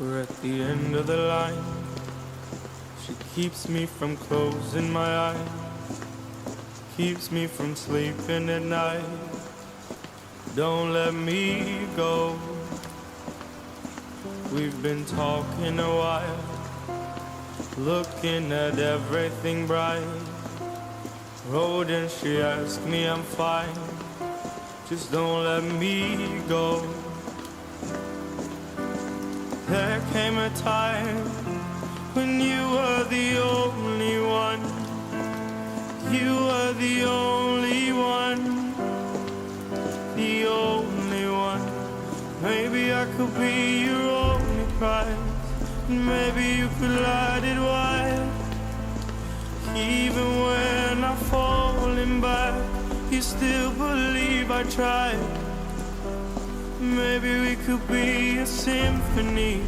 We're at the end of the line. She keeps me from closing my eyes, keeps me from sleeping at night. Don't let me go. We've been talking a while, looking at everything bright. Road and she asked me I'm fine, just don't let me go. There came a time when you were the only one. You were the only one, the only one. Maybe I could be your only prize, and maybe you could light it wide. Even when I'm falling back, you still believe I tried. Maybe we could be a symphony,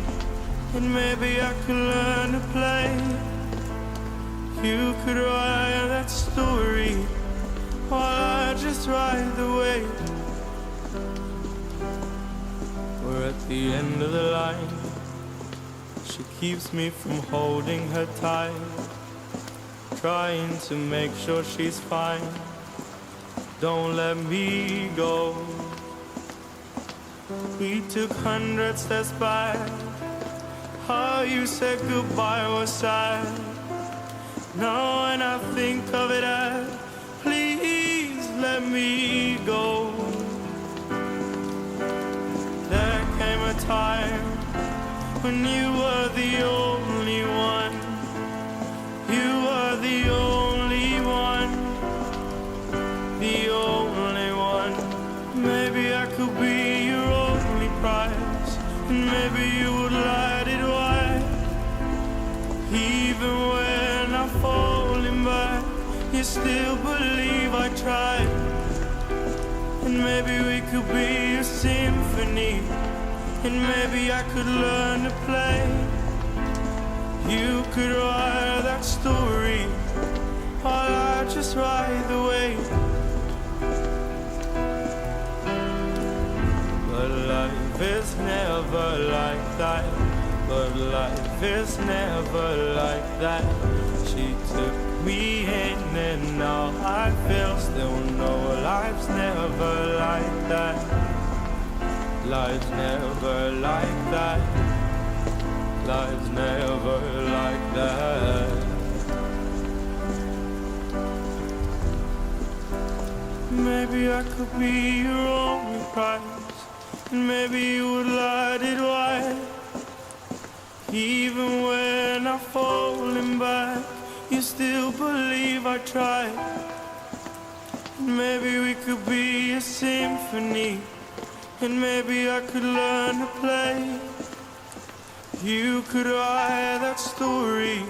and maybe I could learn to play. You could write that story while I just ride the wave. We're at the end of the line. She keeps me from holding her tight, trying to make sure she's fine. Don't let me go. We took 100 steps back. How you said goodbye was sad. Now when I think of it as, please let me go. There came a time when you were the only one. You were the only one, the only one. Maybe I could be your only prize, and maybe you would light it wide. Even when I'm falling back, you still believe I tried. And maybe we could be a symphony, and maybe I could learn to play. You could write that story while I just ride the wave. But life is never like that. But life is never like that. She took me in and now I feel still know life's never like that. Life's never like that. Life's never like that. Maybe I could be your only prize, and maybe you would light it wide. Even when I'm falling back, you still believe I tried. And maybe we could be a symphony, and maybe I could learn to play. You could write that story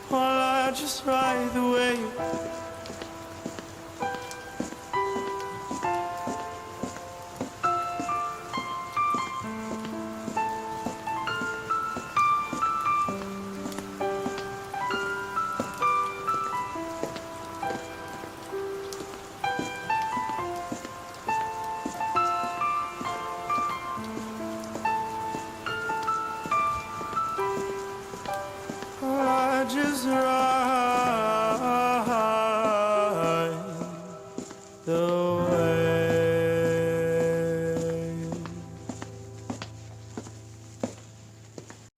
while I just ride the wave.